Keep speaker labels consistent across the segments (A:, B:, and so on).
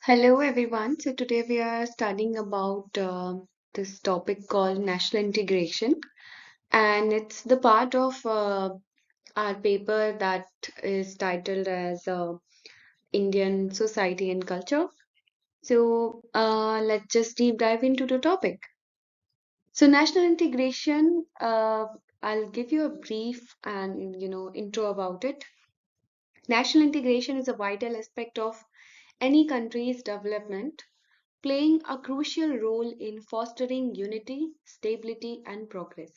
A: Hello everyone. So today we are studying about this topic called national integration, and it's the part of our paper that is titled as Indian Society and Culture. So let's just deep dive into the topic. So national integration, I'll give you a brief and intro about it. National integration is a vital aspect of any country's development, playing a crucial role in fostering unity, stability, and progress.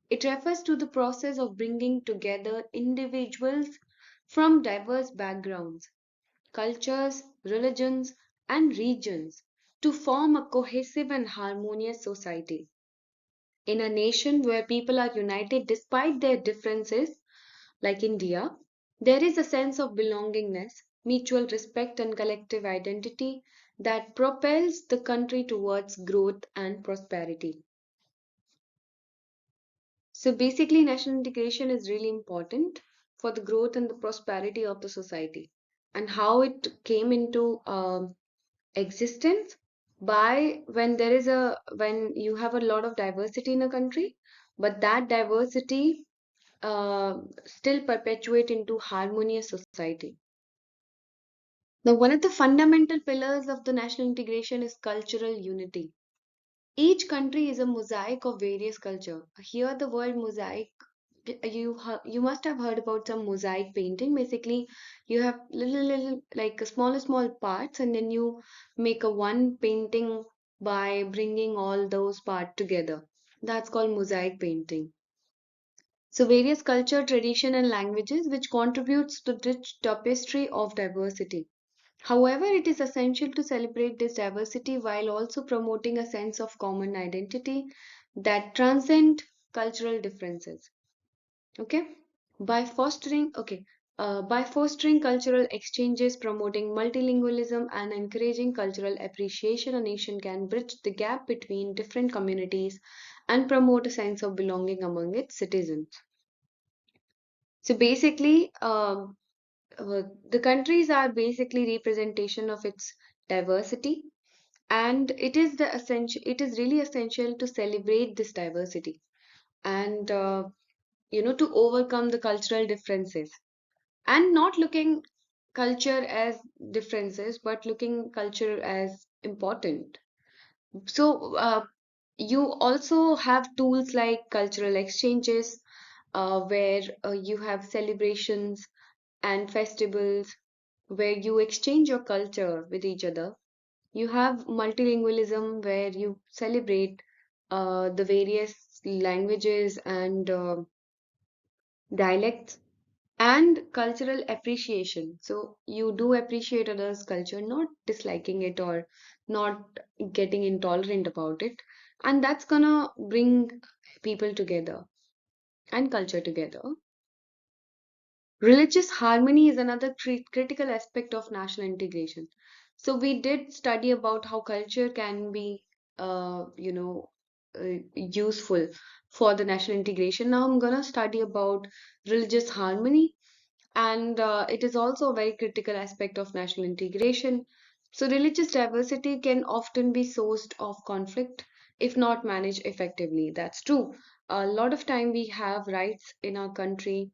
A: It refers to the process of bringing together individuals from diverse backgrounds, cultures, religions, and regions to form a cohesive and harmonious society. In a nation where people are united despite their differences, like India, there is a sense of belongingness, mutual respect, and collective identity that propels the country towards growth and prosperity. So, basically, national integration is really important for the growth and the prosperity of the society. And how it came into existence by when you have a lot of diversity in a country, but that diversity still perpetuate into harmonious society. Now, one of the fundamental pillars of the national integration is cultural unity. Each country is a mosaic of various culture. Here, the word mosaic, you must have heard about some mosaic painting. Basically, you have little like a small parts, and then you make a one painting by bringing all those parts together. That's called mosaic painting. So various culture, tradition, and languages which contributes to the rich tapestry of diversity. However, it is essential to celebrate this diversity while also promoting a sense of common identity that transcend cultural differences. Okay? By fostering cultural exchanges, promoting multilingualism, and encouraging cultural appreciation, a nation can bridge the gap between different communities and promote a sense of belonging among its citizens. So basically, the countries are basically representation of its diversity, and it is really essential to celebrate this diversity and to overcome the cultural differences and not looking culture as differences but looking culture as important. So you also have tools like cultural exchanges where you have celebrations and festivals where you exchange your culture with each other. You have multilingualism where you celebrate the various languages and dialects and cultural appreciation. So you do appreciate others' culture, not disliking it or not getting intolerant about it. And that's gonna bring people together and culture together. Religious harmony is another critical aspect of national integration. So we did study about how culture can be, useful for the national integration. Now I'm gonna study about religious harmony, and it is also a very critical aspect of national integration. So religious diversity can often be sourced of conflict if not managed effectively. That's true. A lot of time we have rights in our country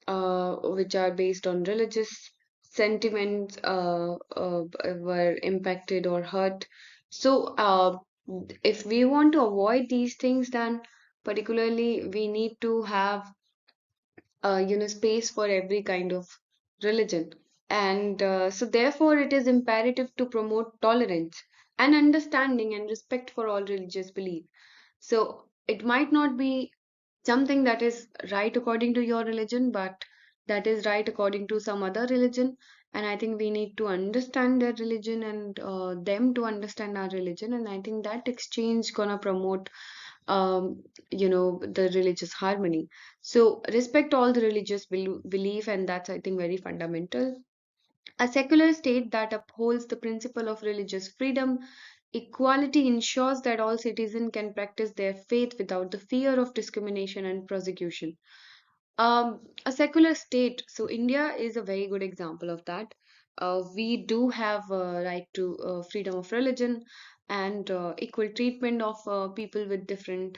A: which are based on religious sentiments were impacted or hurt. So, if we want to avoid these things, then particularly we need to have space for every kind of religion, and so therefore it is imperative to promote tolerance and understanding and respect for all religious belief. So it might not be something that is right according to your religion, but that is right according to some other religion. And I think we need to understand their religion and them to understand our religion. And I think that exchange gonna promote, the religious harmony. So respect all the religious belief, and that's I think very fundamental. A secular state that upholds the principle of religious freedom, equality ensures that all citizens can practice their faith without the fear of discrimination and prosecution. A secular state, so India is a very good example of that. we do have right to freedom of religion and equal treatment of people with different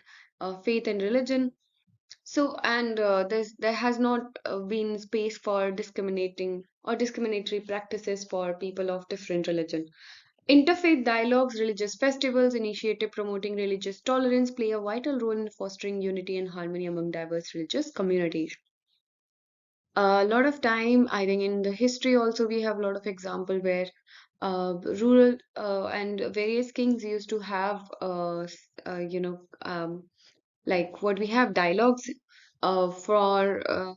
A: faith and religion. So, and there has not been space for discriminating or discriminatory practices for people of different religion. Interfaith dialogues, religious festivals, initiative promoting religious tolerance play a vital role in fostering unity and harmony among diverse religious communities. A lot of time, I think in the history also we have a lot of example where rural and various kings used to have like what we have dialogues for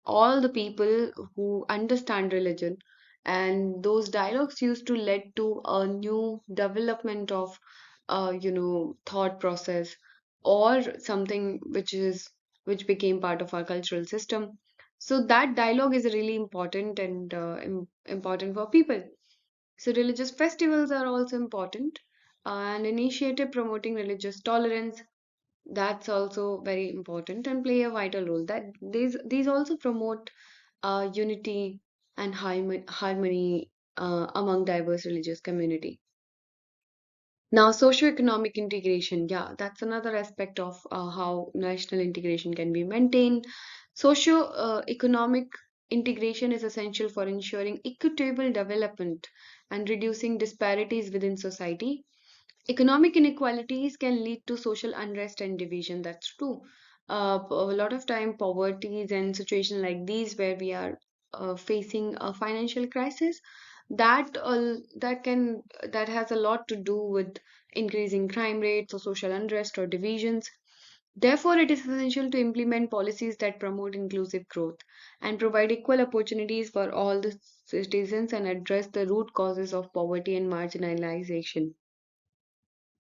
A: all the people who understand religion, and those dialogues used to lead to a new development of thought process or something which became part of our cultural system. So that dialogue is really important and important for people. So religious festivals are also important, and initiative promoting religious tolerance, that's also very important and play a vital role. That these also promote unity and harmony among diverse religious community. Now, socioeconomic integration, yeah, that's another aspect of how national integration can be maintained. Socio-economic integration is essential for ensuring equitable development and reducing disparities within society. Economic inequalities can lead to social unrest and division. That's true. A lot of time, poverties and situations like these, where we are facing a financial crisis, that has a lot to do with increasing crime rates or social unrest or divisions. Therefore, it is essential to implement policies that promote inclusive growth and provide equal opportunities for all the citizens and address the root causes of poverty and marginalization.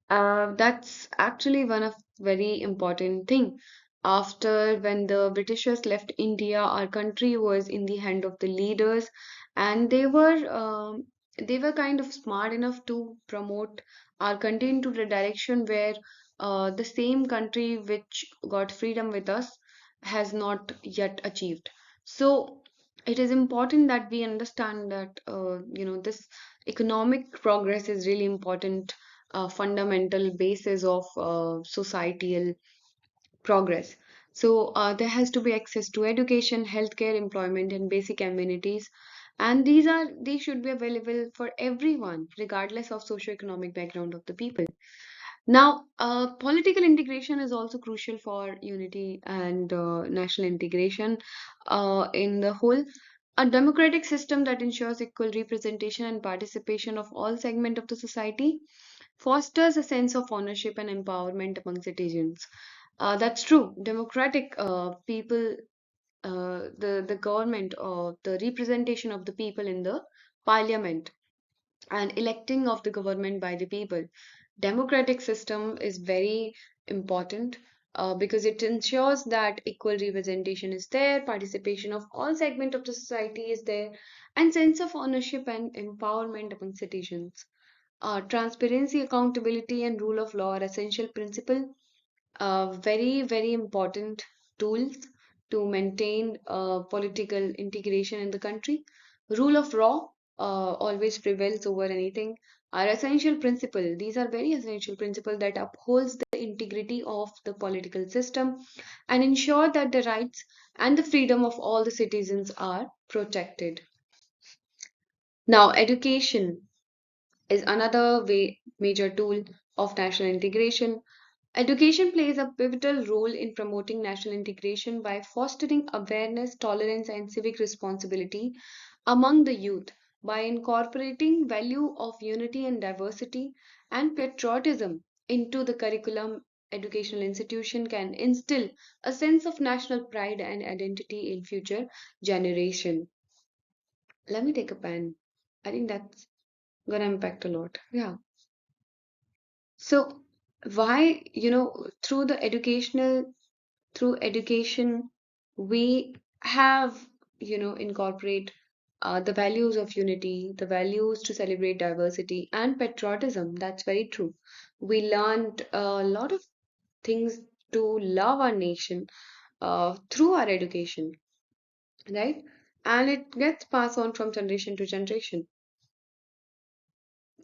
A: That's actually one of very important thing. After when the Britishers left India, our country was in the hand of the leaders, and they were kind of smart enough to promote our country into the direction where the same country which got freedom with us has not yet achieved. So it is important that we understand that this economic progress is really important, fundamental basis of societal progress. So there has to be access to education, healthcare, employment, and basic amenities, and these should be available for everyone, regardless of socioeconomic background of the people. Now, political integration is also crucial for unity and national integration in the whole. A democratic system that ensures equal representation and participation of all segments of the society fosters a sense of ownership and empowerment among citizens. That's true. Democratic people, the government or the representation of the people in the parliament and electing of the government by the people. Democratic system is very important because it ensures that equal representation is there, participation of all segment of the society is there, and sense of ownership and empowerment among citizens. Transparency, accountability, and rule of law are essential principles, very important tools to maintain political integration in the country. Rule of law always prevails over anything. Are essential principle. These are very essential principle that upholds the integrity of the political system and ensure that the rights and the freedom of all the citizens are protected. Now, education is another major tool of national integration. Education plays a pivotal role in promoting national integration by fostering awareness, tolerance, and civic responsibility among the youth. By incorporating value of unity and diversity and patriotism into the curriculum, educational institution can instill a sense of national pride and identity in future generation. Let me take a pen. I think that's gonna impact a lot. Yeah. So why, through education, we have, incorporate the values of unity, the values to celebrate diversity and patriotism. That's very true. We learned a lot of things to love our nation through our education, right? and it gets passed on from generation to generation.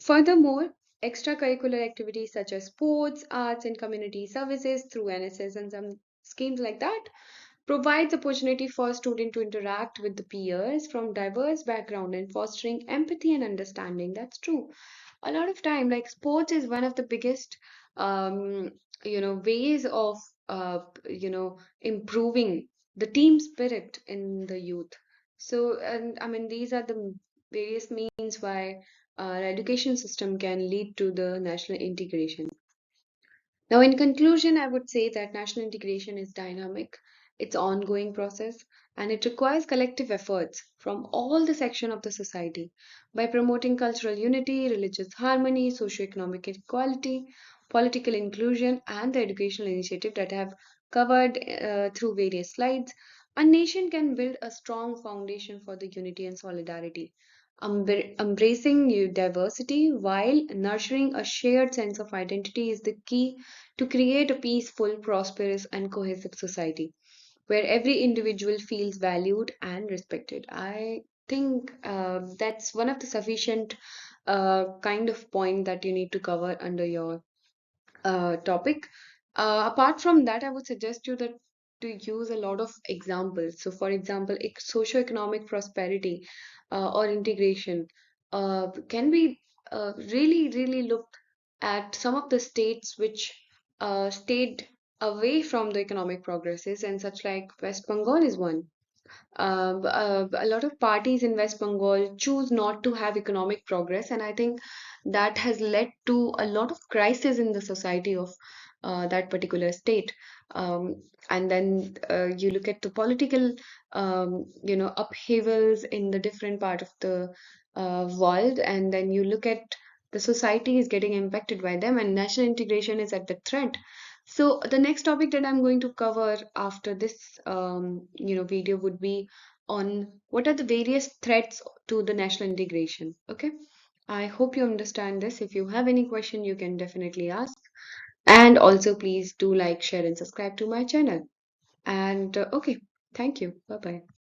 A: Furthermore, extracurricular activities such as sports, arts, and community services through NSS and some schemes like that provides opportunity for students to interact with the peers from diverse background and fostering empathy and understanding. That's true. A lot of time, like sports is one of the biggest um, ways of improving the team spirit in the youth. So, and I mean, these are the various means why our education system can lead to the national integration. Now, in conclusion, I would say that national integration is dynamic, it's ongoing process, and it requires collective efforts from all the section of the society. By promoting cultural unity, religious harmony, socioeconomic equality, political inclusion, and the educational initiative that I have covered through various slides, a nation can build a strong foundation for the unity and solidarity. Embracing new diversity while nurturing a shared sense of identity is the key to create a peaceful, prosperous, and cohesive society where every individual feels valued and respected. I think that's one of the sufficient kind of point that you need to cover under your topic. Apart from that, I would suggest you that to use a lot of examples. So, for example, socioeconomic prosperity or integration can be really, really looked at some of the states which stayed away from the economic progresses, and such like West Bengal is one. A lot of parties in West Bengal choose not to have economic progress, and I think that has led to a lot of crisis in the society of that particular state. And then you look at the political, upheavals in the different part of the world, and then you look at the society is getting impacted by them, and national integration is at the threat. So the next topic that I'm going to cover after this, video would be on what are the various threats to the national integration. Okay, I hope you understand this. If you have any question, you can definitely ask. And also, please do like, share, and subscribe to my channel. And okay, thank you. Bye bye.